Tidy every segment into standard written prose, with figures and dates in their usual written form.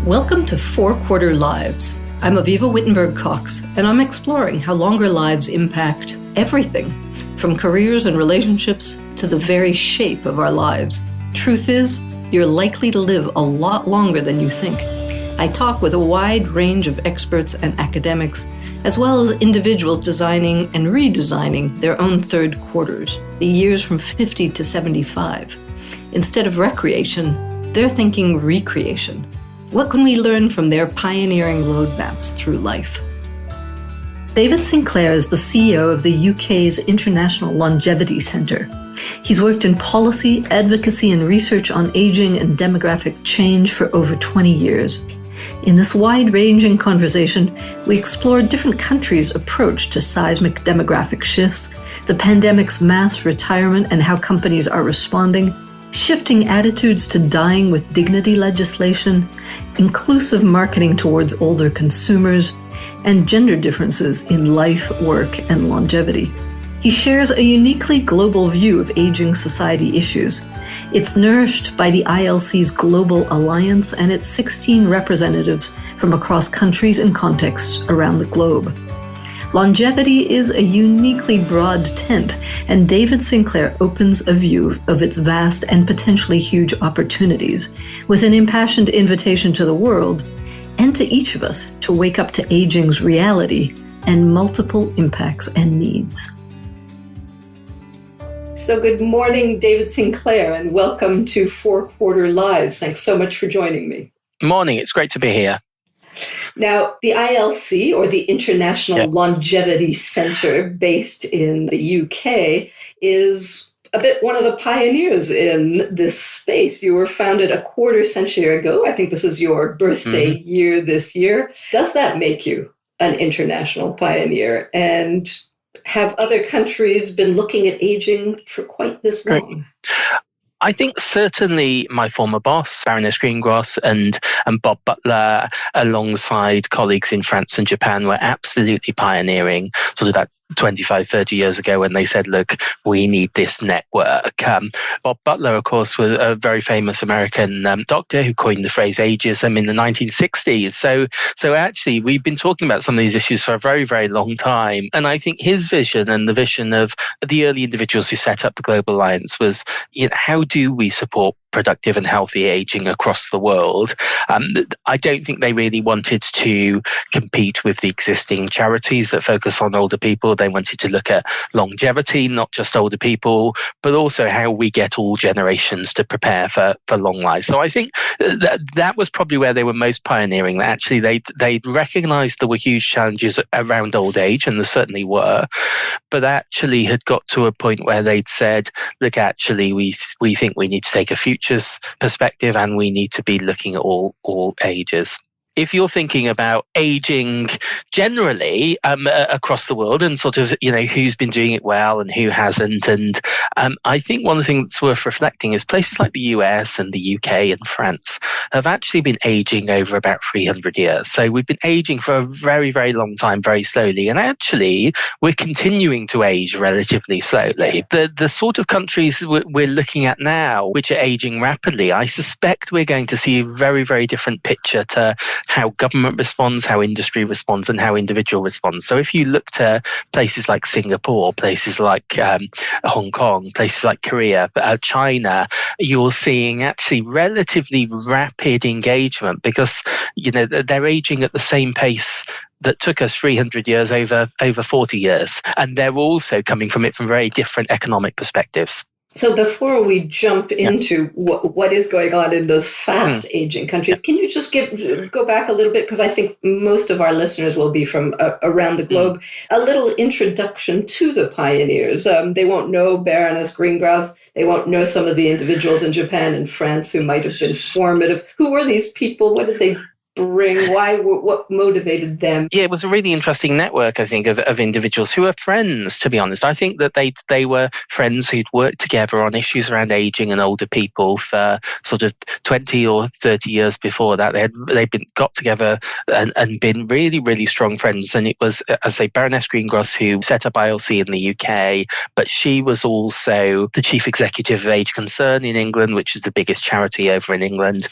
Welcome to 4-Quarter Lives. I'm Aviva Wittenberg-Cox, and I'm exploring how longer lives impact everything, from careers and relationships to the very shape of our lives. Truth is, you're likely to live a lot longer than you think. I talk with a wide range of experts and academics, as well as individuals designing and redesigning their own third quarters, the years from 50 to 75. Instead of recreation, they're thinking recreation. What can we learn from their pioneering roadmaps through life? David Sinclair is the CEO of the UK's International Longevity Centre. He's worked in policy, advocacy, and research on aging and demographic change for over 20 years. In this wide-ranging conversation, we explored different countries' approach to seismic demographic shifts, the pandemic's mass retirement and how companies are responding, shifting attitudes to dying with dignity legislation, inclusive marketing towards older consumers, and gender differences in life, work, and longevity. He shares a uniquely global view of aging society issues. It's nourished by the ILC's Global Alliance and its 16 representatives from across countries and contexts around the globe. Longevity is a uniquely broad tent, and David Sinclair opens a view of its vast and potentially huge opportunities, with an impassioned invitation to the world, and to each of us, to wake up to aging's reality and multiple impacts and needs. So good morning, David Sinclair, and welcome to 4-Quarter Lives. Thanks so much for joining me. Morning, it's great to be here. Now, the ILC, or the International Longevity Centre, based in the UK, is a bit one of the pioneers in this space. You were founded a quarter century ago. I think this is your birthday year this year. Does that make you an international pioneer? And have other countries been looking at aging for quite this long? I think certainly my former boss, Baroness Greengrass, and Bob Butler, alongside colleagues in France and Japan, were absolutely pioneering sort of that 25, 30 years ago when they said, look, we need this network. Bob Butler, of course, was a very famous American doctor who coined the phrase ageism in the 1960s. So actually, we've been talking about some of these issues for a very, very long time. And I think his vision and the vision of the early individuals who set up the Global Alliance was, how do we support productive and healthy aging across the world? I don't think they really wanted to compete with the existing charities that focus on older people. They wanted to look at longevity, not just older people, but also how we get all generations to prepare for long life. So I think that was probably where they were most pioneering. That actually they'd recognized there were huge challenges around old age, and there certainly were, but actually had got to a point where they'd said, look, actually, we think we need to take a futures perspective, and we need to be looking at all ages. If you're thinking about aging generally across the world and sort of, who's been doing it well and who hasn't, and I think one of the things that's worth reflecting is places like the US and the UK and France have actually been aging over about 300 years. So we've been aging for a very, very long time, very slowly. And actually, we're continuing to age relatively slowly. The sort of countries we're looking at now, which are aging rapidly, I suspect we're going to see a very, very different picture to how government responds, how industry responds, and how individual responds. So if you look to places like Singapore, places like Hong Kong, places like Korea, China, you're seeing actually relatively rapid engagement because, they're aging at the same pace that took us 300 years over 40 years. And they're also coming from it from very different economic perspectives. So before we jump into what is going on in those fast aging countries, can you just go back a little bit? Because I think most of our listeners will be from around the globe. A little introduction to the pioneers. They won't know Baroness Greengrass. They won't know some of the individuals in Japan and France who might have been formative. Who were these people? What did they bring? What motivated them? Yeah, it was a really interesting network, I think, of individuals who were friends, to be honest. I think that they were friends who'd worked together on issues around aging and older people for sort of 20 or 30 years before that. They'd got together and been really, really strong friends. And it was, as I say, Baroness Greengrass who set up ILC in the UK, but she was also the chief executive of Age Concern in England, which is the biggest charity over in England.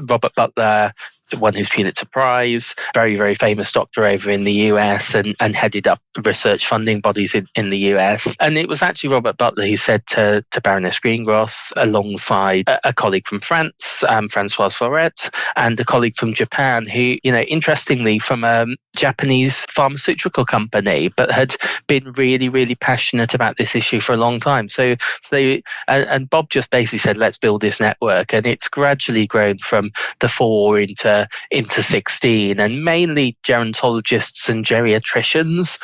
Robert Butler won his Pulitzer Prize, very, very famous doctor over in the US, and headed up research funding bodies in the US. And it was actually Robert Butler who said to Baroness Greengross, alongside a colleague from France, Françoise Florette, and a colleague from Japan, who, interestingly, from a Japanese pharmaceutical company, but had been really, really passionate about this issue for a long time. So they, and Bob just basically said, let's build this network. And it's gradually grown from the 4 into 16, and mainly gerontologists and geriatricians.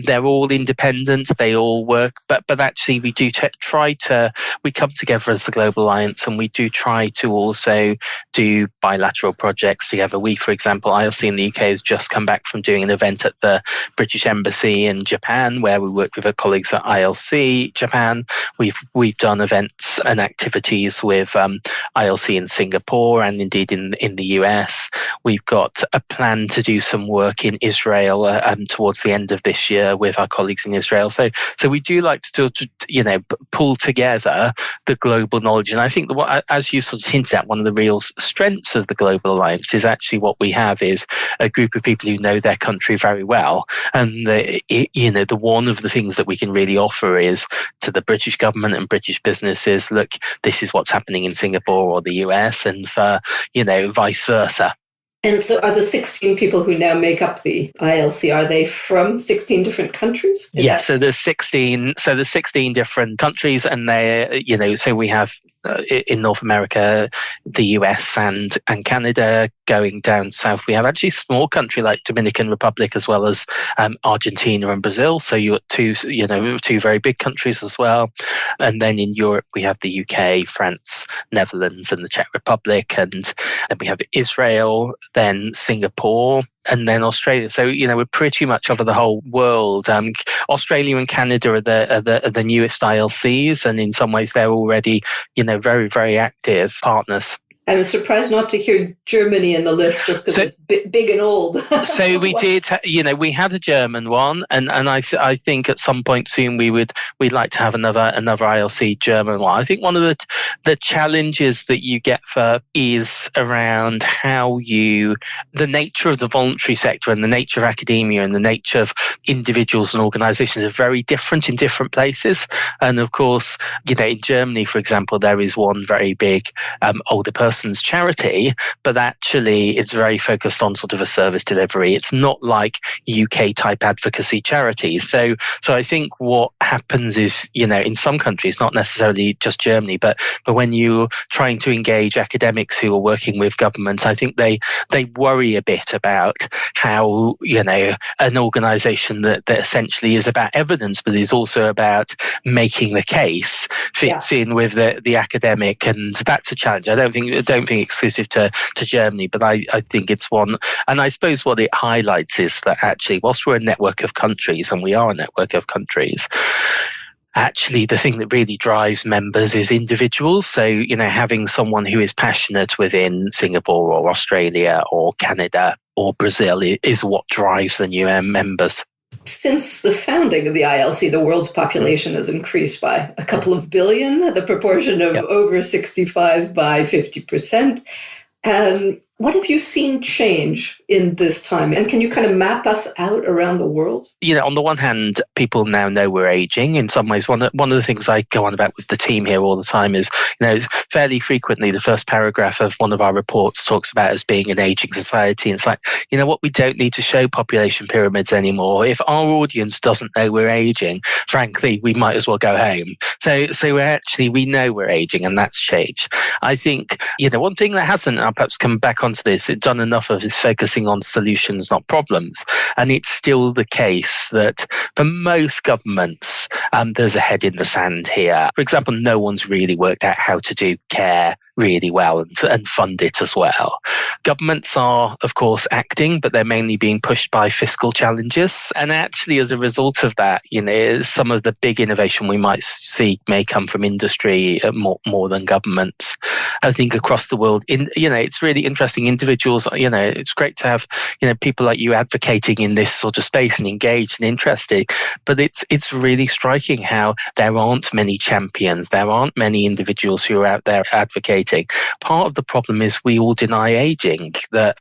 They're all independent, they all work, but actually we do we come together as the Global Alliance, and we do try to also do bilateral projects together. We, for example, ILC in the UK has just come back from doing an event at the British Embassy in Japan, where we worked with our colleagues at ILC Japan. We've done events and activities with ILC in Singapore, and indeed in the US. We've got a plan to do some work in Israel towards the end of this year with our colleagues in Israel. So we do like to pull together the global knowledge. And I think as you sort of hinted at, one of the real strengths of the Global Alliance is actually what we have is a group of people who know their country very well. And the one of the things that we can really offer is to the British government and British businesses, look, this is what's happening in Singapore or the US, and for vice versa. And so are the 16 people who now make up the ILC, are they from 16 different countries? So there's 16 different countries, and they, so we have in North America, the US and Canada. Going down south, we have actually a small country like Dominican Republic, as well as Argentina and Brazil. So you got two very big countries as well. And then in Europe, we have the UK, France, Netherlands, and the Czech Republic. And then we have Israel, then Singapore, and then Australia. So, we're pretty much over the whole world. Australia and Canada are the newest ILCs, and in some ways they're already, very, very active partners. I'm surprised not to hear Germany in the list, just because it's big and old. So we did, we had a German one, and I think at some point soon we'd like to have another ILC German one. I think one of the challenges that you get is around how the nature of the voluntary sector and the nature of academia and the nature of individuals and organisations are very different in different places. And of course, in Germany, for example, there is one very big older person's charity, but actually it's very focused on sort of a service delivery. It's not like UK type advocacy charities. So I think what happens is, in some countries, not necessarily just Germany, but when you're trying to engage academics who are working with government, I think they worry a bit about how, an organisation that essentially is about evidence, but is also about making the case fits in with the academic, and that's a challenge. I don't think exclusive to Germany, but I think it's one. And I suppose what it highlights is that actually, whilst we're a network of countries, and we are a network of countries, actually the thing that really drives members is individuals. So, having someone who is passionate within Singapore or Australia or Canada or Brazil is what drives the new members. Since the founding of the ILC, the world's population has increased by a couple of billion, the proportion of over 65s by 50%. What have you seen change in this time? And can you kind of map us out around the world? On the one hand, people now know we're aging. In some ways, one of the things I go on about with the team here all the time is, fairly frequently the first paragraph of one of our reports talks about us being an aging society. And it's like, we don't need to show population pyramids anymore. If our audience doesn't know we're aging, frankly, we might as well go home. So we know we're aging, and that's changed. I think, one thing that hasn't, I'll perhaps come back onto this, it's done enough of is focusing on solutions, not problems. And it's still the case that for most governments, there's a head in the sand here. For example, no one's really worked out how to do care really well and fund it as well. Governments are, of course, acting, but they're mainly being pushed by fiscal challenges. And actually, as a result of that, some of the big innovation we might see may come from industry more than governments. I think across the world, it's really interesting. Individuals, it's great to have, people like you advocating in this sort of space and engaged and interested. But it's really striking how there aren't many champions. There aren't many individuals who are out there advocating fascinating. Part of the problem is we all deny aging, that,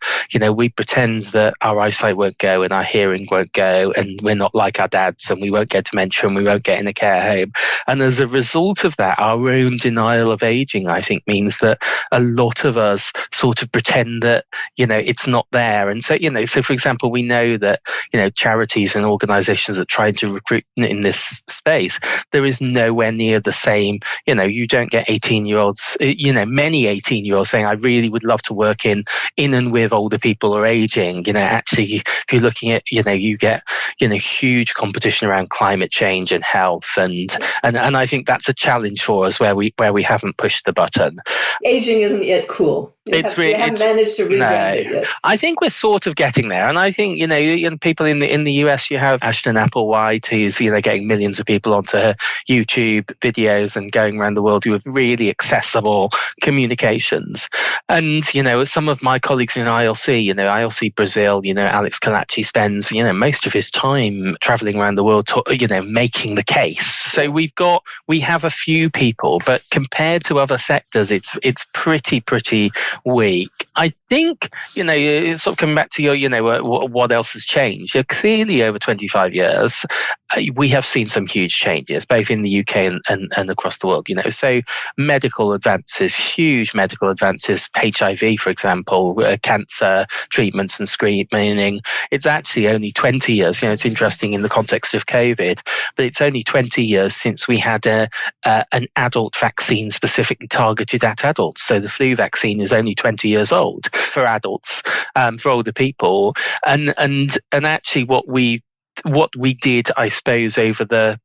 we pretend that our eyesight won't go and our hearing won't go and we're not like our dads and we won't get dementia and we won't get in a care home. And as a result of that, our own denial of aging, I think, means that a lot of us sort of pretend that, it's not there. And so, so for example, we know that, charities and organizations that try to recruit in this space, there is nowhere near the same, you don't get 18-year-olds, many 18-year-olds saying, I really would love to work in and with older people or aging. Actually, if you're looking at, you get, huge competition around climate change and health. And I think that's a challenge for us where we haven't pushed the button. Aging isn't yet cool. You haven't managed to rebrand it yet. I think we're sort of getting there. And I think, people in the US, you have Ashton Applewhite, who's, getting millions of people onto her YouTube videos and going around the world with really accessible communications. And, some of my colleagues in ILC, ILC Brazil, Alex Kalachi spends, most of his time traveling around the world, making the case. So we have a few people, but compared to other sectors, it's pretty weak. I think, sort of coming back to your, what else has changed? Clearly over 25 years, we have seen some huge changes, both in the UK and across the world, So medical advances, huge medical advances, HIV, for example, cancer treatments and screening. It's actually only 20 years. It's interesting in the context of COVID, but it's only 20 years since we had an adult vaccine specifically targeted at adults. So the flu vaccine is only 20 years old for adults, for older people. And actually what we did, I suppose, over the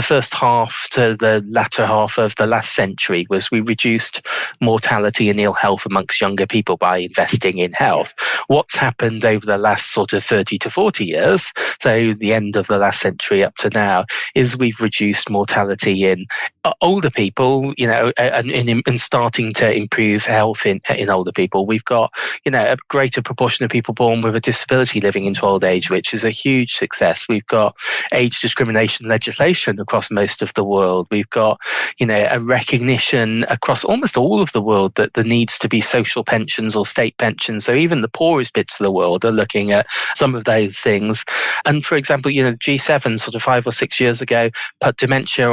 first half to the latter half of the last century was we reduced mortality and ill health amongst younger people by investing in health. What's happened over the last sort of 30 to 40 years, so the end of the last century up to now, is we've reduced mortality in older people, and starting to improve health in older people. We've got, a greater proportion of people born with a disability living into old age, which is a huge success. We've got age discrimination legislation across most of the world. We've got, a recognition across almost all of the world that there needs to be social pensions or state pensions. So even the poorest bits of the world are looking at some of those things. And for example, G7 sort of 5 or 6 years ago put dementia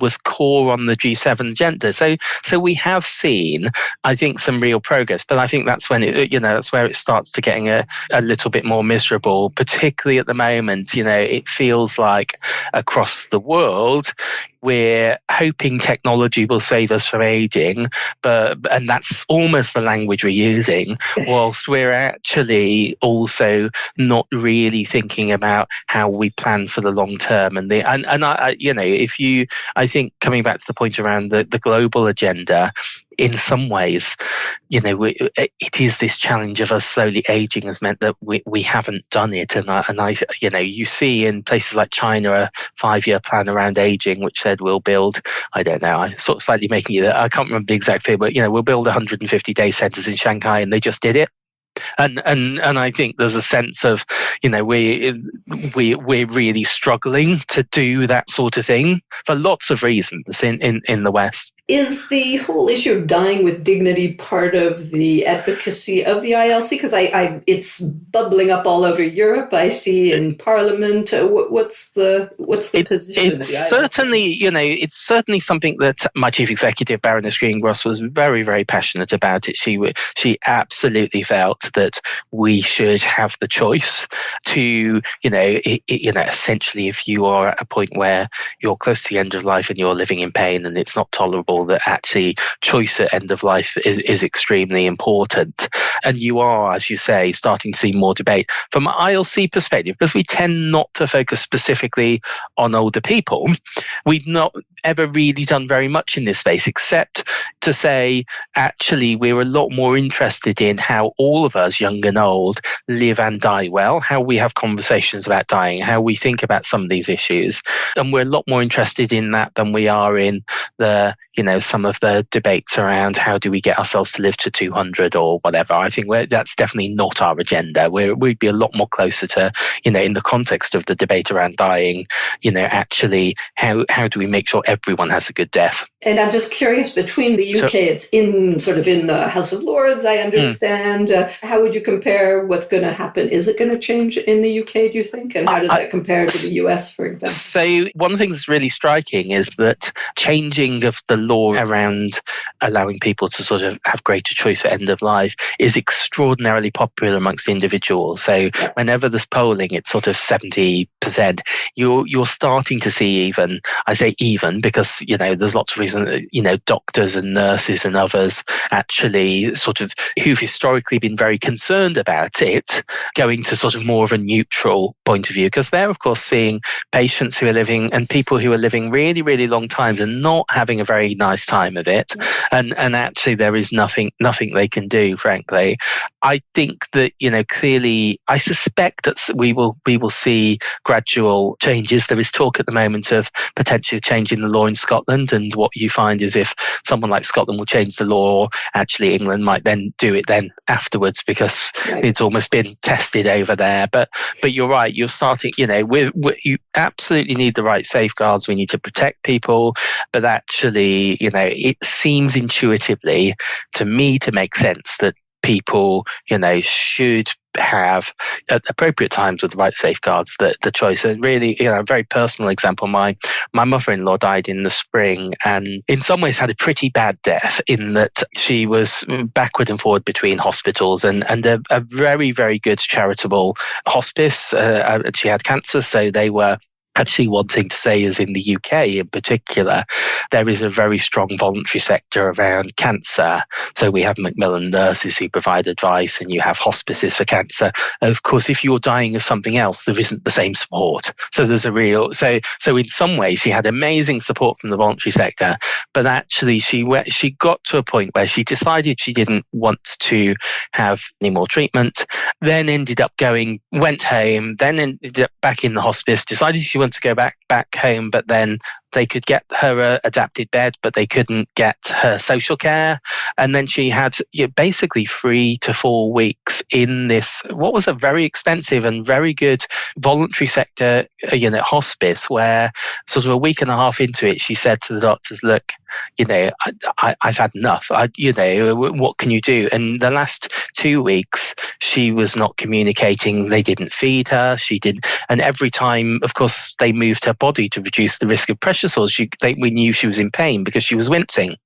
was core on the G7 agenda. So we have seen, I think, some real progress. But I think that's when that's where it starts to getting a little bit more miserable, particularly at the moment. It feels like across the world, we're hoping technology will save us from aging, and that's almost the language we're using, whilst we're actually also not really thinking about how we plan for the long term. I think coming back to the point around the global agenda, in some ways, it is this challenge of us slowly aging has meant that we haven't done it. And you see in places like China a 5-year plan around aging, which said we'll build, I don't know, I'm sort of slightly making it, I can't remember the exact figure, but we'll build 150 day centers in Shanghai, and they just did it. And I think there's a sense of, we're really struggling to do that sort of thing for lots of reasons in the West. Is the whole issue of dying with dignity part of the advocacy of the ILC? Because it's bubbling up all over Europe. I see in Parliament. What's the position of the ILC? It's certainly something that my chief executive, Baroness Greengross, was very, very passionate about it. She absolutely felt that we should have the choice to, essentially, if you are at a point where you're close to the end of life and you're living in pain and it's not tolerable, that actually choice at end of life is extremely important. And you are, as you say, starting to see more debate from an ILC perspective, because we tend not to focus specifically on older people. We've not ever really done very much in this space except to say, actually, we're a lot more interested in how all of us, young and old, live and die well, how we have conversations about dying, how we think about some of these issues. And we're a lot more interested in that than we are in some of the debates around how do we get ourselves to live to 200 or whatever. I think that's definitely not our agenda. We'd be a lot more closer to, in the context of the debate around dying, actually, how do we make sure everyone has a good death? And I'm just curious, between the UK, it's in the House of Lords, I understand. How would you compare what's going to happen? Is it going to change in the UK, do you think? And how does that compare to the US, for example? So one of the things that's really striking is that changing of the law around allowing people to sort of have greater choice at end of life is extraordinarily popular amongst individuals. So whenever there's polling, it's sort of 70%. You're starting to see I say because, there's lots of reasons, doctors and nurses and others actually sort of who've historically been very concerned about it, going to sort of more of a neutral point of view, because they're, of course, seeing patients who are living and people who are living really, really long times and not having a very nice time of it. And actually there is nothing they can do, frankly. I think that, clearly, I suspect that we will see gradual changes. There is talk at the moment of potentially changing the law in Scotland, and what you find is if someone like Scotland will change the law, actually England might then do it then afterwards, because it's almost been tested over there. But you're right, you're starting, you absolutely need the right safeguards. We need to protect people, but actually, it seems intuitively to me to make sense that people, should have at appropriate times with the right safeguards the choice. And really, a very personal example, my mother-in-law died in the spring, and in some ways had a pretty bad death, in that she was backward and forward between hospitals and a very, very good charitable hospice. She had cancer, so they were actually wanting to say, as in the UK in particular, there is a very strong voluntary sector around cancer. So we have Macmillan nurses who provide advice, and you have hospices for cancer. Of course, if you're dying of something else, there isn't the same support. So there's a real, so in some ways she had amazing support from the voluntary sector, but actually she got to a point where she decided she didn't want to have any more treatment, then went home, then ended up back in the hospice, decided she wanted to go back home, but then they could get her a adapted bed, but they couldn't get her social care. And then she had basically 3 to 4 weeks in this, what was a very expensive and very good voluntary sector, hospice, where sort of a week and a half into it, she said to the doctors, look, I've had enough. What can you do? And the last 2 weeks, she was not communicating. They didn't feed her. She didn't. And every time, of course, they moved her body to reduce the risk of pressure sores, we knew she was in pain because she was wincing.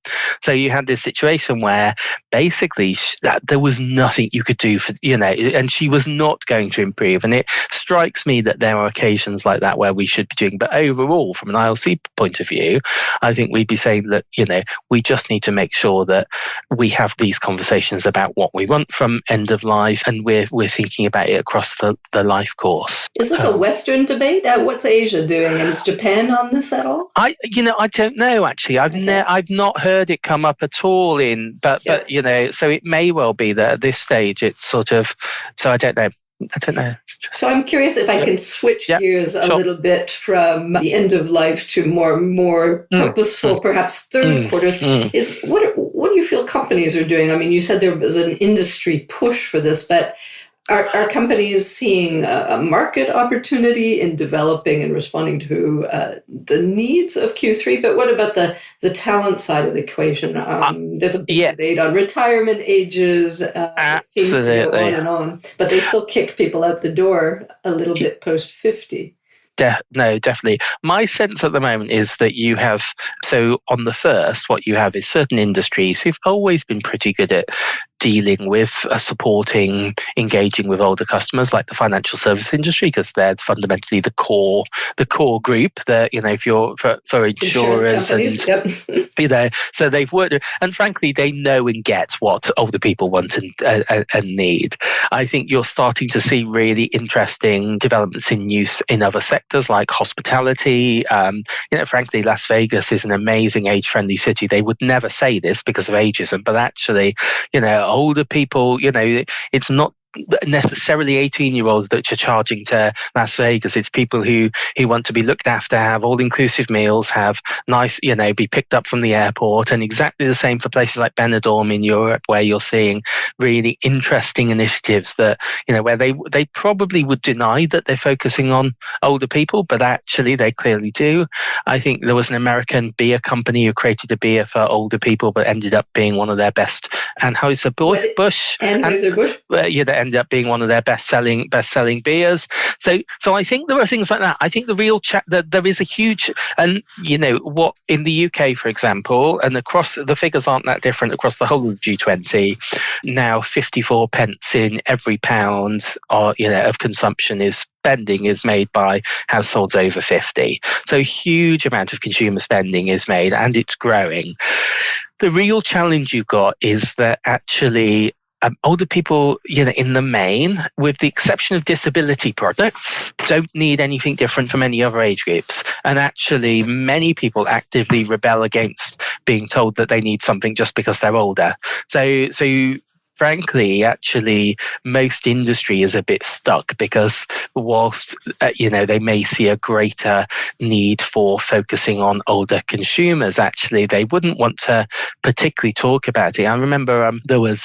So you had this situation where basically there was nothing you could do for, and she was not going to improve. And it strikes me that there are occasions like that where we should be doing. But overall, from an ILC point of view, I think we'd be saying that, we just need to make sure that we have these conversations about what we want from end of life, and we're thinking about it across the life course. Is this a Western debate? What's Asia doing? And is Japan on this at all? I don't know, actually. I've not heard it come up at all but so it may well be that at this stage it's sort of, so I don't know. So I'm curious if I can switch gears a little bit from the end of life to more purposeful, perhaps third quarters. Is what do you feel companies are doing? I mean, you said there was an industry push for this, but are companies seeing a market opportunity in developing and responding to the needs of Q3? But what about the talent side of the equation? There's a big debate on retirement ages. It seems to go on and on. But they still kick people out the door a little bit post 50. No, definitely. My sense at the moment is that you have, so on the first, what you have is certain industries who've always been pretty good at dealing with, supporting, engaging with older customers like the financial service industry, because they're fundamentally the core group that, if you're for insurers and yep. So they've worked, and frankly, they know and get what older people want and need. I think you're starting to see really interesting developments in other sectors like hospitality. Frankly, Las Vegas is an amazing age-friendly city. They would never say this because of ageism, but actually, older people, it's not necessarily 18-year-olds that you're charging to Las Vegas. It's people who want to be looked after, have all-inclusive meals, have nice, be picked up from the airport, and exactly the same for places like Benidorm in Europe, where you're seeing really interesting initiatives that, where they probably would deny that they're focusing on older people, but actually they clearly do. I think there was an American beer company who created a beer for older people, but ended up being one of their best, Anheuser-Busch. Ended up being one of their best-selling beers. So I think there are things like that. I think the real that there is a huge, and what in the UK, for example, and across the figures aren't that different across the whole of G20. Now, 54 pence in every pound, of consumption spending is made by households over 50. So a huge amount of consumer spending is made, and it's growing. The real challenge you've got is that actually older people, in the main, with the exception of disability products, don't need anything different from any other age groups. And actually, many people actively rebel against being told that they need something just because they're older. So frankly, actually, most industry is a bit stuck because whilst, they may see a greater need for focusing on older consumers, actually, they wouldn't want to particularly talk about it. I remember there was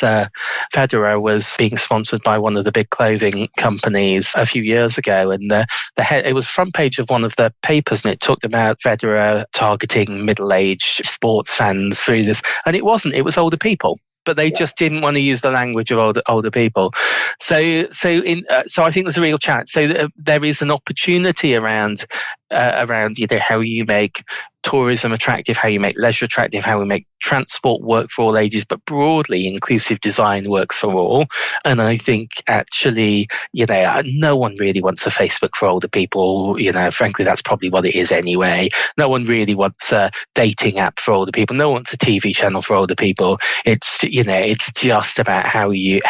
Federer was being sponsored by one of the big clothing companies a few years ago, and it was the front page of one of the papers, and it talked about Federer targeting middle-aged sports fans through this, and it wasn't. It was older people. But they just didn't want to use the language of older people. So I think there's a real challenge. So there is an opportunity around how you make tourism attractive, how you make leisure attractive, how we make transport work for all ages, but broadly inclusive design works for all. And I think actually, no one really wants a Facebook for older people. Frankly, that's probably what it is anyway. No one really wants a dating app for older people. No one wants a TV channel for older people. It's just about how you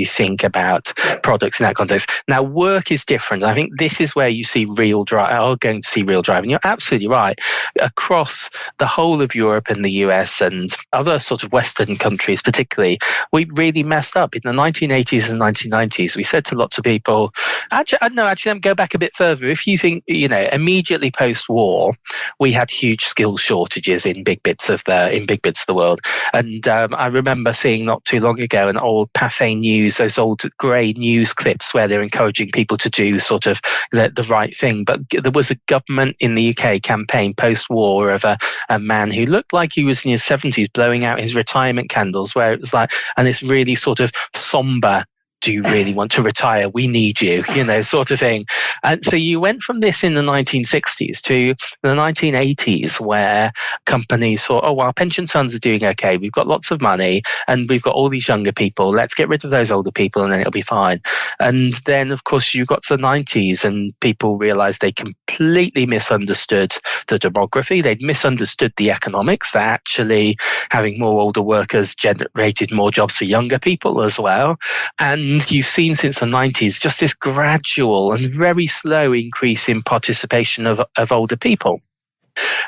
think about products in that context. Now, work is different. I think this is where you see real drive. Going to see real drive, and you're absolutely right. Across the whole of Europe and the US and other sort of Western countries particularly, we really messed up in the 1980s and 1990s. We said to lots of people, actually, let me go back a bit further. If you think, immediately post-war, we had huge skills shortages in big bits of the world. And I remember seeing not too long ago an old Pathé News, those old grey news clips where they're encouraging people to do sort of the right thing. But there was a government in the UK campaign post-war of a man who looked like he was in his 70s blowing out his retirement candles, where it was like, and it's really sort of somber, do you really want to retire? We need you, sort of thing. And so you went from this in the 1960s to the 1980s, where companies thought, oh, well, pension funds are doing okay. We've got lots of money and we've got all these younger people. Let's get rid of those older people and then it'll be fine. And then, of course, you got to the 90s and people realized they completely misunderstood the demography. They'd misunderstood the economics, that actually having more older workers generated more jobs for younger people as well. And you've seen since the 90s just this gradual and very slow increase in participation of older people.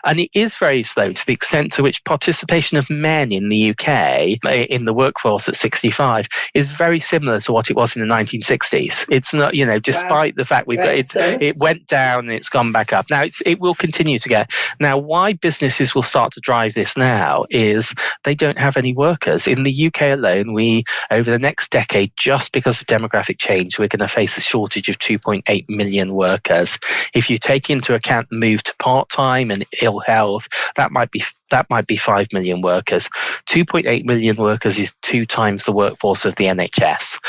And it is very slow to the extent to which participation of men in the UK in the workforce at 65 is very similar to what it was in the 1960s. It's not, despite the fact it went down and it's gone back up. Now it will continue to get. Now, why businesses will start to drive this now is they don't have any workers. In the UK alone, over the next decade, just because of demographic change, we're going to face a shortage of 2.8 million workers. If you take into account the move to part-time and ill health, that might be 5 million workers. 2.8 million workers is 2 times the workforce of the NHS.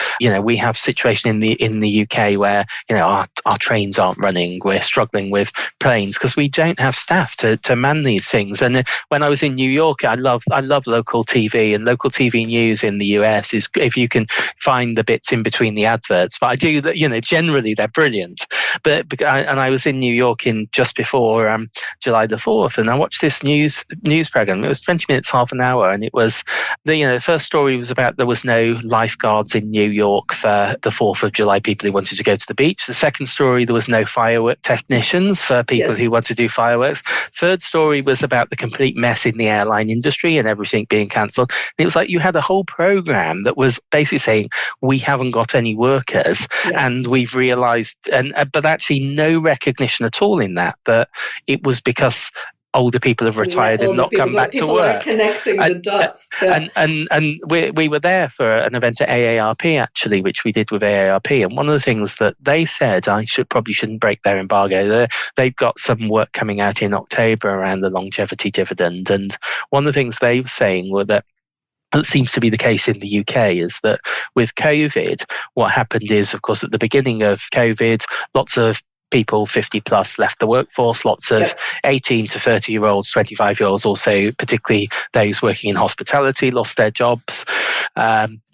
We have a situation in the UK where, our trains aren't running. We're struggling with planes because we don't have staff to man these things. And when I was in New York, I love local TV, and local TV news in the US is, if you can find the bits in between the adverts, but I do that, generally they're brilliant. But I was in New York just before July the 4th, and I watched this news program. It was 20 minutes, half an hour, and it was the first story was about there was no lifeguards in New York for the 4th of July, people who wanted to go to the beach. The second story, there was no firework technicians for people who want to do fireworks. Third story was about the complete mess in the airline industry and everything being cancelled. It was like you had a whole program that was basically saying, we haven't got any workers, and we've realised, but actually no recognition at all in that it was because older people have retired and not come back to work. People are connecting the dots. And we were there for an event at AARP, actually, which we did with AARP. And one of the things that they said, I probably shouldn't break their embargo. They've got some work coming out in October around the longevity dividend. And one of the things they were saying were that seems to be the case in the UK is that with COVID, what happened is, of course, at the beginning of COVID, lots of people 50 plus left the workforce, lots of 18 to 30-year-olds, 25-year-olds also, particularly those working in hospitality, lost their jobs.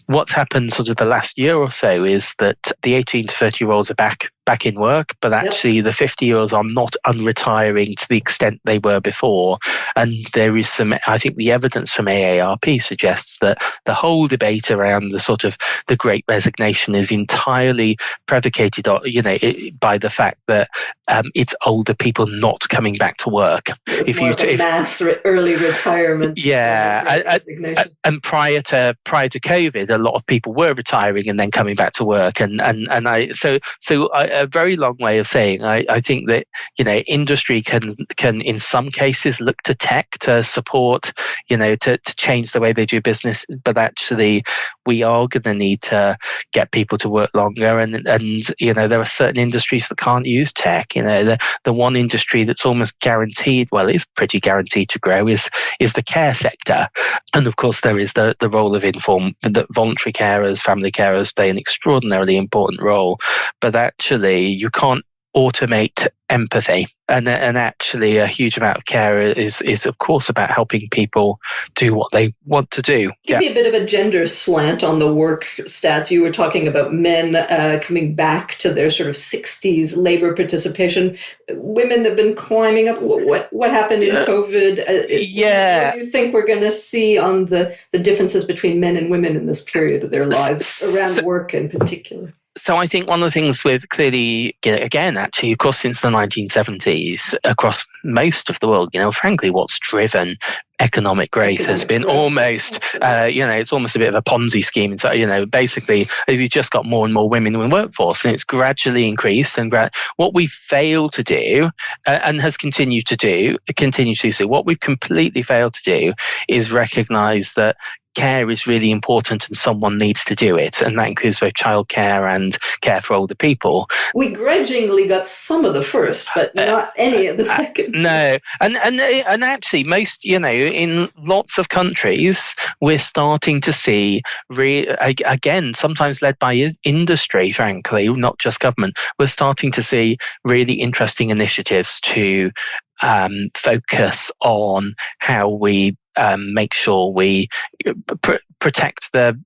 What's happened sort of the last year or so is that the 18 to 30-year-olds are back in work, but actually the 50-year-olds are not unretiring to the extent they were before. And there is I think the evidence from AARP suggests that the whole debate around the sort of the Great Resignation is entirely predicated on, by the fact that it's older people not coming back to work. Mass early retirement. And prior to COVID, a lot of people were retiring and then coming back to work, a very long way of saying I think that industry can in some cases look to tech to support to change the way they do business, but actually we are going to need to get people to work longer, and there are certain industries that can't use tech. The one industry that's almost guaranteed, well, it's pretty guaranteed to grow is the care sector, and of course there is the role of voluntary carers, family carers play an extraordinarily important role, but actually you can't automate empathy, and actually a huge amount of care is of course about helping people do what they want to do. Give me a bit of a gender slant on the work stats. You were talking about men coming back to their sort of 60s labor participation. Women have been climbing up. What happened in COVID? What do you think we're going to see on the differences between men and women in this period of their lives around work in particular? So I think one of the things with clearly, again, actually, of course, since the 1970s, across most of the world, frankly, what's driven economic growth has been almost, it's almost a bit of a Ponzi scheme. And so, basically, we've just got more and more women in the workforce, and it's gradually increased. And what we've failed to do, and has continued to do, so what we've completely failed to do is recognise that care is really important and someone needs to do it, and that includes both childcare and care for older people. We grudgingly got some of the first, but not any of the second. No, and actually, most in lots of countries, we're starting to see again, sometimes led by industry, frankly, not just government. We're starting to see really interesting initiatives to focus on how we make sure we protect the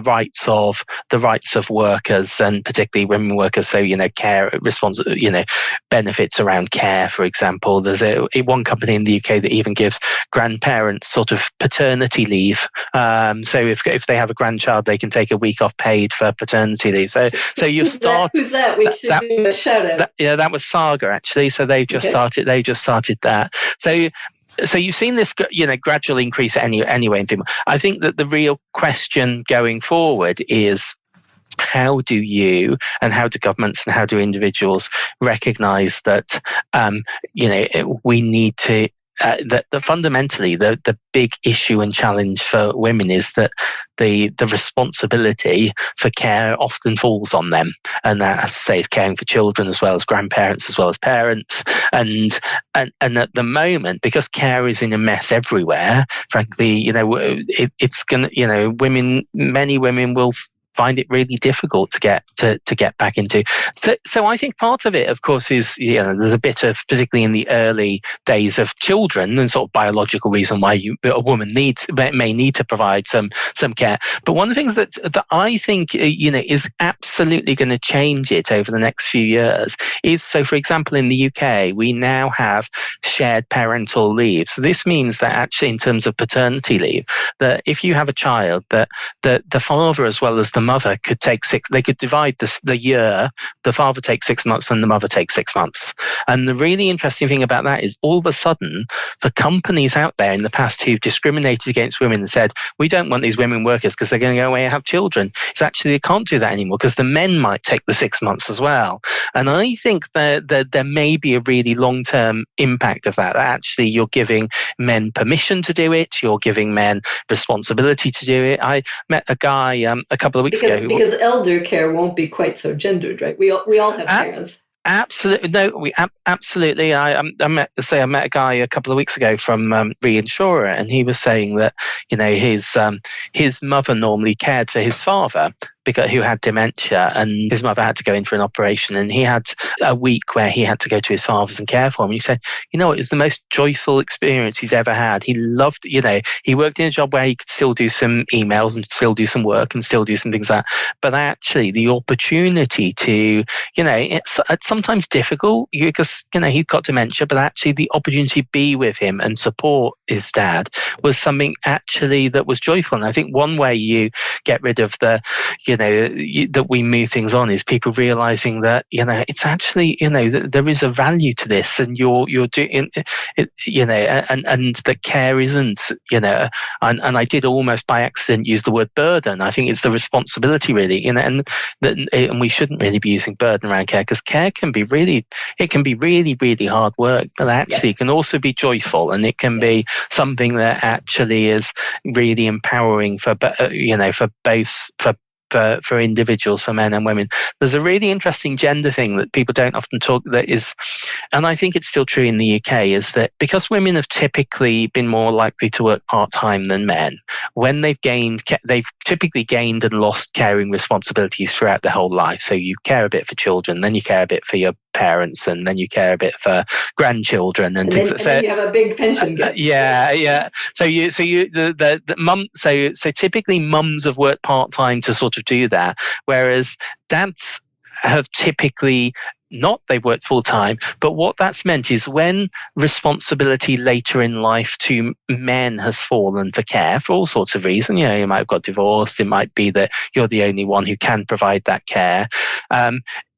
rights of workers, and particularly women workers. So care benefits around care, for example. There's one company in the UK that even gives grandparents sort of paternity leave. So if they have a grandchild, they can take a week off paid for paternity leave. So you start. Who's that? We should do a shout out. That was Saga, actually. So they've just started. They just started that. So you've seen this, gradual increase anyway in female. I think that the real question going forward is, how do you and how do governments and how do individuals recognise that, we need to that fundamentally the big issue and challenge for women is that the responsibility for care often falls on them, and that, as I say, is caring for children as well as grandparents as well as parents, and at the moment, because care is in a mess everywhere, frankly, it's gonna, many women will find it really difficult to get back into. So I think part of it, of course, is there's a bit of, particularly in the early days of children, and sort of biological reason why a woman may need to provide some care. But one of the things that I think is absolutely going to change it over the next few years is, so for example, in the UK we now have shared parental leave. So this means that actually, in terms of paternity leave, that if you have a child, that the father as well as the mother could take they could divide the year. The father takes 6 months and the mother takes 6 months. And the really interesting thing about that is, all of a sudden, for companies out there in the past who've discriminated against women and said, we don't want these women workers because they're going to go away and have children, it's actually they can't do that anymore, because the men might take the 6 months as well. And I think that there may be a really long-term impact of that. Actually, you're giving men permission to do it. You're giving men responsibility to do it. I met a guy a couple of weeks ago. Because elder care won't be quite so gendered, right? We all have parents. Absolutely, no. Absolutely. I met a guy a couple of weeks ago from Reinsurer, and he was saying that his mother normally cared for his father, who had dementia, and his mother had to go in for an operation, and he had a week where he had to go to his father's and care for him. And he said, it was the most joyful experience he's ever had. He loved, he worked in a job where he could still do some emails and still do some work and still do some things like that. But actually, the opportunity to, it's sometimes difficult because, he's got dementia, but actually the opportunity to be with him and support his dad was something actually that was joyful. And I think one way you get rid of that we move things on is people realizing that it's actually there is a value to this, and you're doing it, and the care isn't and I did almost by accident use the word burden. I think it's the responsibility really, and we shouldn't really be using burden around care, because care can be really really hard work, but actually it can also be joyful, and it can be something that actually is really empowering for individuals, for men and women. There's a really interesting gender thing that people don't often talk, that is, and I think it's still true in the UK, is that because women have typically been more likely to work part-time than men, when they've typically gained and lost caring responsibilities throughout their whole life. So you care a bit for children, then you care a bit for your parents, and then you care a bit for grandchildren and things. Then you have a big pension gap. So typically mums have worked part-time to sort of do that, whereas dads have typically not, they've worked full-time. But what that's meant is, when responsibility later in life to men has fallen for care for all sorts of reasons, you might have got divorced, it might be that you're the only one who can provide that care,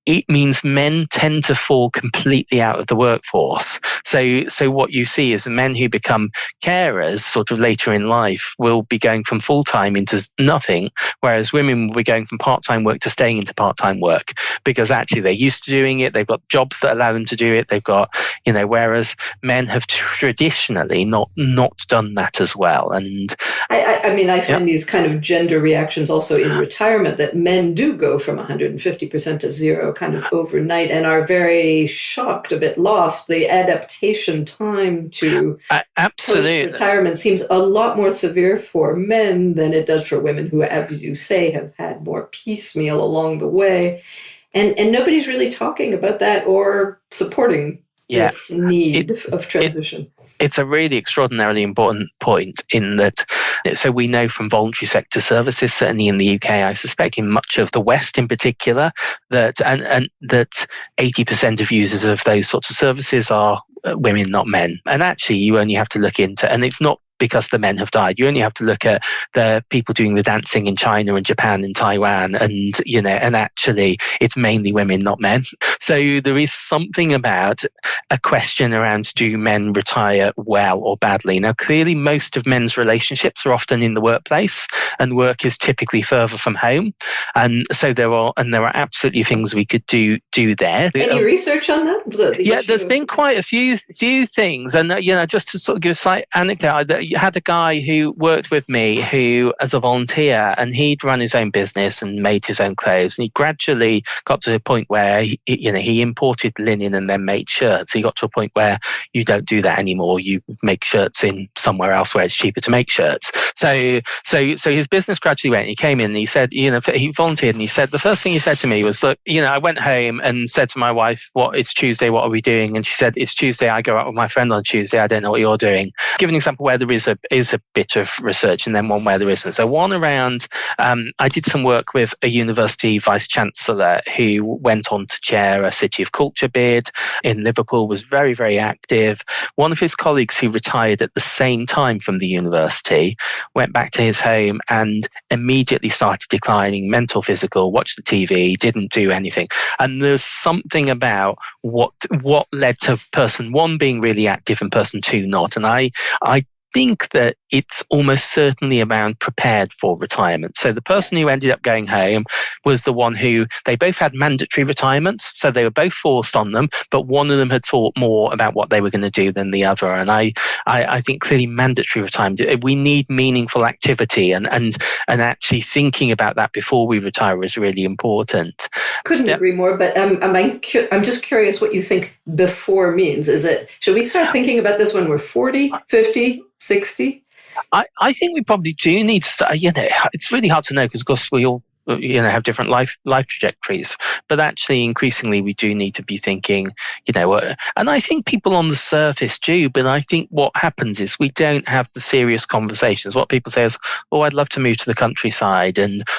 it means men tend to fall completely out of the workforce. So what you see is men who become carers sort of later in life will be going from full-time into nothing, whereas women will be going from part-time work to staying into part-time work, because actually they're used to doing it. They've got jobs that allow them to do it. They've got, whereas men have traditionally not done that as well. And I find these kind of gender reactions also in retirement, that men do go from 150% to zero kind of overnight, and are very shocked, a bit lost. The adaptation time to retirement seems a lot more severe for men than it does for women, who, as you say, have had more piecemeal along the way. And nobody's really talking about that or supporting this need of transition. It's a really extraordinarily important point, in that, so we know from voluntary sector services, certainly in the UK, I suspect in much of the West in particular, that and that 80% of users of those sorts of services are women, not men. And actually, you only have to look into, and it's not because the men have died. You only have to look at the people doing the dancing in China and Japan and Taiwan, and and actually it's mainly women, not men. So there is something about a question around, do men retire well or badly? Now, clearly most of men's relationships are often in the workplace, and work is typically further from home. And so there are absolutely things we could do there. Any research on that? There's been quite a few things. And, just to sort of give a slight anecdote, I had a guy who worked with me who, as a volunteer, and he'd run his own business and made his own clothes. And he gradually got to a point where, he imported linen and then made shirts. He got to a point where you don't do that anymore. You make shirts in somewhere else where it's cheaper to make shirts. So his business gradually went. He came in and he said, he volunteered, and he said, the first thing he said to me was, look, I went home and said to my wife, it's Tuesday, what are we doing? And she said, it's Tuesday, I go out with my friend on Tuesday, I don't know what you're doing. Give an example where there is a bit of research, and then one where there isn't. So one around, I did some work with a university vice chancellor who went on to chair a City of Culture bid in Liverpool, was very, very active. One of his colleagues who retired at the same time from the university went back to his home and immediately started declining, mental, physical, watched the TV, didn't do anything. And there's something about what led to person one being really active and person two not. And I think that it's almost certainly around prepared for retirement. So the person who ended up going home was the one who, they both had mandatory retirements, so they were both forced on them, but one of them had thought more about what they were going to do than the other. And I think clearly mandatory retirement, we need meaningful activity, and actually thinking about that before we retire is really important. Couldn't agree more, but I'm just curious what you think before means. Should we start thinking about this when we're 40, 50, 60? I think we probably do need to start. It's really hard to know because, of course, we all have different life trajectories. But actually, increasingly, we do need to be thinking, and I think people on the surface do, but I think what happens is we don't have the serious conversations. What people say is, I'd love to move to the countryside,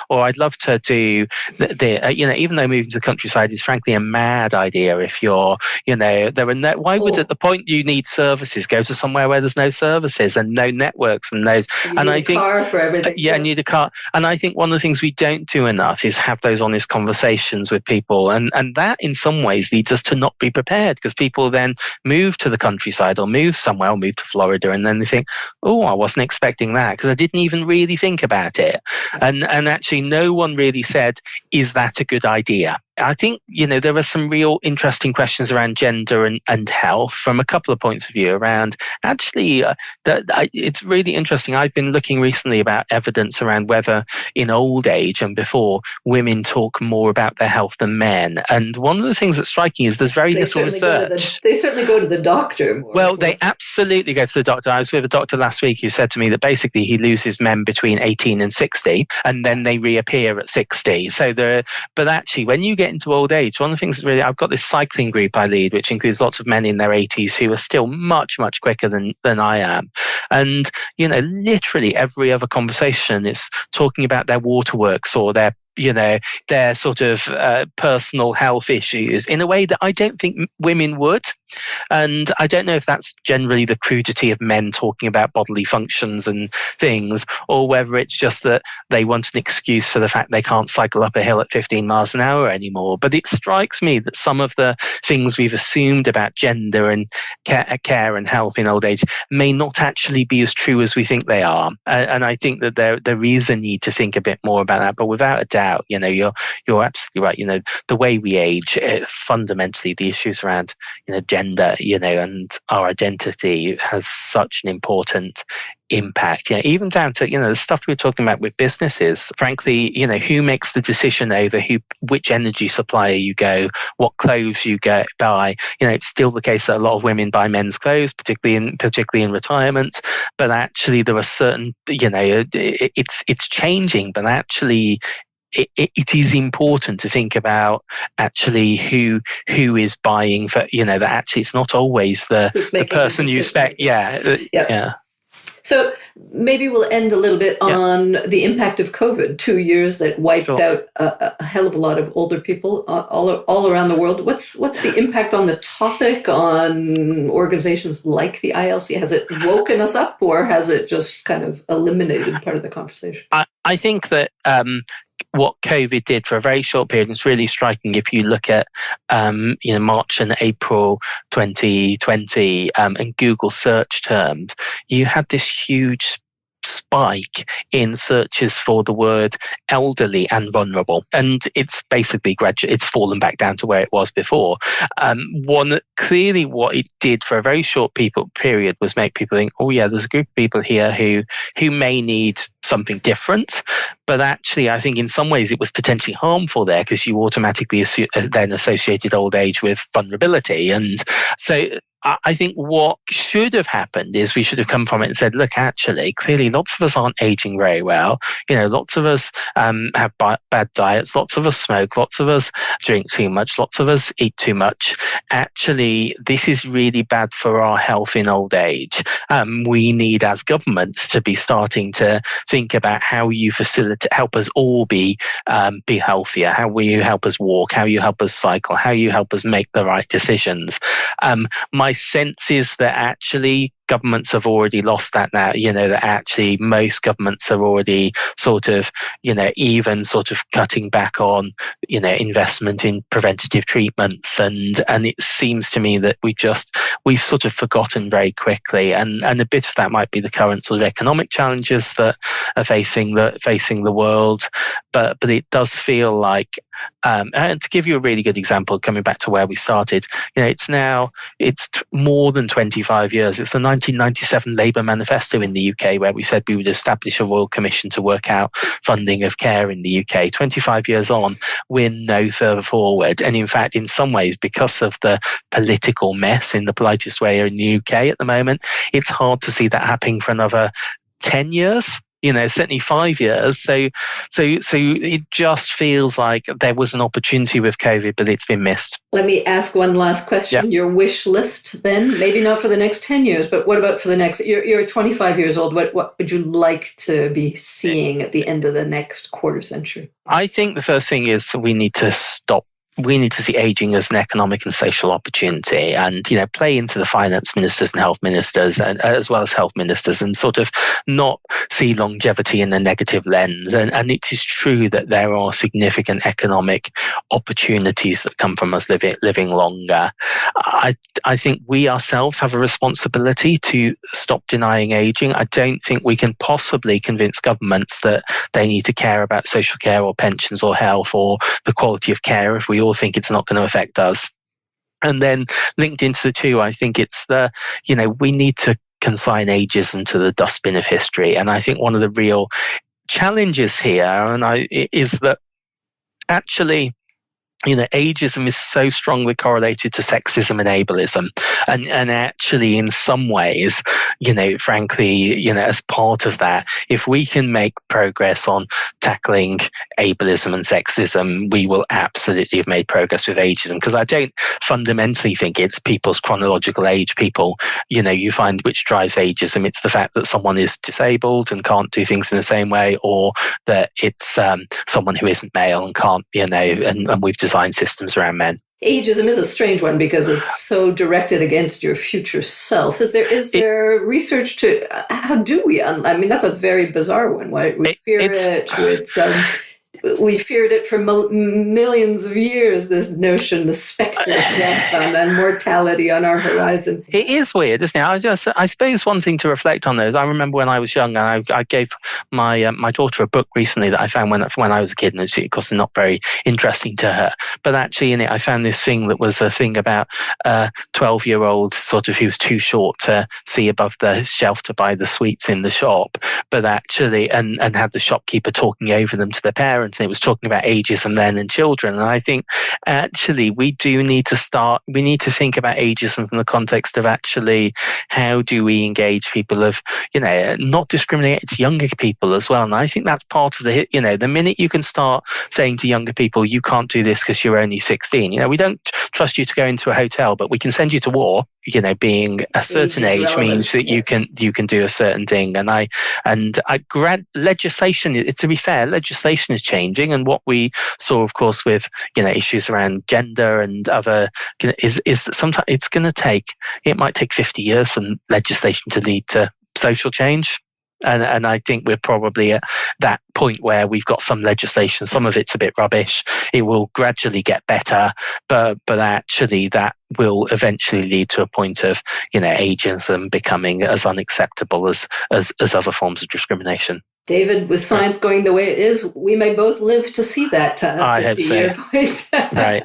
or I'd love to do even though moving to the countryside is frankly a mad idea if you're, why would at the point you need services, go to somewhere where there's no services and no networks and those, and I think, car for everything. Yeah, need a car. And I think one of the things we don't do enough is have those honest conversations with people, and that in some ways leads us to not be prepared, because people then move to the countryside or move somewhere, or move to Florida, and then they think, I wasn't expecting that because I didn't even really think about it, and actually no one really said, is that a good idea? I think, there are some real interesting questions around gender and health from a couple of points of view around, actually, it's really interesting. I've been looking recently about evidence around whether in old age and before, women talk more about their health than men. And one of the things that's striking is there's very little research. They certainly go to the doctor more. Well, they absolutely go to the doctor. I was with a doctor last week who said to me that basically he loses men between 18 and 60, and then they reappear at 60. But actually, when you get into old age, one of the things is really, I've got this cycling group I lead, which includes lots of men in their 80s who are still much, much quicker than I am. And, literally every other conversation is talking about their waterworks or their sort of personal health issues in a way that I don't think women would. And I don't know if that's generally the crudity of men talking about bodily functions and things, or whether it's just that they want an excuse for the fact they can't cycle up a hill at 15 miles an hour anymore. But it strikes me that some of the things we've assumed about gender and care and health in old age may not actually be as true as we think they are. And I think that there is a need to think a bit more about that. But without a doubt, you're absolutely right. The way we age, fundamentally, the issues around gender, and our identity has such an important impact. Even down to the stuff we were talking about with businesses. Frankly, who makes the decision over which energy supplier you go, what clothes you buy. It's still the case that a lot of women buy men's clothes, particularly in retirement. But actually, there are certain it's changing. But actually, it is important to think about actually who is buying for, that actually it's not always the person you expect. Yeah. So maybe we'll end a little bit on the impact of COVID, 2 years that wiped out a hell of a lot of older people all around the world. What's the impact on the topic, on organizations like the ILC? Has it woken us up, or has it just kind of eliminated part of the conversation? I think that what COVID did for a very short period, and it's really striking if you look at March and April 2020 and Google search terms, you had this huge spike in searches for the word elderly and vulnerable, and it's basically it's fallen back down to where it was before. Clearly what it did for a very short period was make people think, oh yeah, there's a group of people here who may need something different. But actually, I think in some ways it was potentially harmful there, because you automatically then associated old age with vulnerability. And so I think what should have happened is we should have come from it and said, look, actually, clearly lots of us aren't aging very well. Lots of us have bad diets, lots of us smoke, lots of us drink too much, lots of us eat too much. Actually, this is really bad for our health in old age. We need, as governments, to be starting to think about how you help us all be healthier, how will you help us walk, how you help us cycle, how you help us make the right decisions. My sense is that actually governments have already lost that now, that actually most governments are already sort of, even sort of cutting back on, investment in preventative treatments. And it seems to me that we've sort of forgotten very quickly. And a bit of that might be the current sort of economic challenges that are facing the world. But it does feel like, and to give you a really good example, coming back to where we started, it's more than 25 years. It's the 1997 Labour Manifesto in the UK, where we said we would establish a Royal Commission to work out funding of care in the UK. 25 years on, we're no further forward. And in fact, in some ways, because of the political mess, in the politest way, in the UK at the moment, it's hard to see that happening for another 10 years. Certainly 5 years. So it just feels like there was an opportunity with COVID, but it's been missed. Let me ask one last question. Yeah. Your wish list then, maybe not for the next 10 years, but what about for the next, you're 25 years old. What would you like to be seeing at the end of the next quarter century? I think the first thing is we need to see aging as an economic and social opportunity, and play into the finance ministers and health ministers, and as well as health ministers, and sort of not see longevity in a negative lens. And it is true that there are significant economic opportunities that come from us living longer. I think we ourselves have a responsibility to stop denying aging. I don't think we can possibly convince governments that they need to care about social care or pensions or health or the quality of care if we all think it's not going to affect us. And then linked into the two, I think it's we need to consign ageism to the dustbin of history. And I think one of the real challenges here is that actually, ageism is so strongly correlated to sexism and ableism. And actually, in some ways, frankly, as part of that, if we can make progress on tackling ableism and sexism, we will absolutely have made progress with ageism. Because I don't fundamentally think it's people's chronological age, you find which drives ageism. It's the fact that someone is disabled and can't do things in the same way, or that it's someone who isn't male and can't, and we've designed systems around men. Ageism is a strange one because it's so directed against your future self. Is there research to how do we? That's a very bizarre one. Why we fear it? We feared it for millions of years, this notion, the spectre of death and mortality on our horizon. It is weird, isn't it? I suppose one thing to reflect on those, I remember when I was young, and I gave my daughter a book recently that I found when I was a kid, and it's of course not very interesting to her. But actually in it, I found this thing that was a thing about a 12-year-old sort of who was too short to see above the shelf to buy the sweets in the shop, but actually, and had the shopkeeper talking over them to their parents. parent, and it was talking about ageism then and children. And I think actually we need to think about ageism from the context of actually how do we engage people of, not discriminate against younger people as well. And I think that's part of the minute you can start saying to younger people, you can't do this because you're only 16. We don't trust you to go into a hotel, but we can send you to war. Being a certain age means that you can do a certain thing. Legislation, to be fair, legislation is changing. And what we saw, of course, with, issues around gender and other, is that sometimes it might take 50 years for legislation to lead to social change. And I think we're probably at that point where we've got some legislation. Some of it's a bit rubbish. It will gradually get better, but actually that will eventually lead to a point of, ageism becoming as unacceptable as other forms of discrimination. David, with science going the way it is, we may both live to see that 50-year point. Right.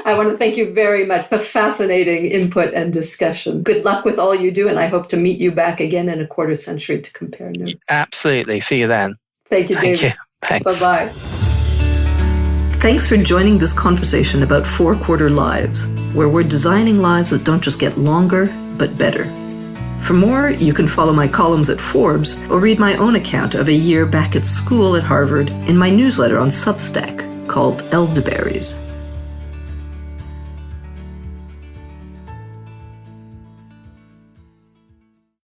I want to thank you very much for fascinating input and discussion. Good luck with all you do, and I hope to meet you back again in a quarter century to compare notes. Absolutely. See you then. Thank you, David. Thank you. Thanks. Bye-bye. Thanks for joining this conversation about 4-quarter lives, where we're designing lives that don't just get longer, but better. For more, you can follow my columns at Forbes or read my own account of a year back at school at Harvard in my newsletter on Substack called Elderberries.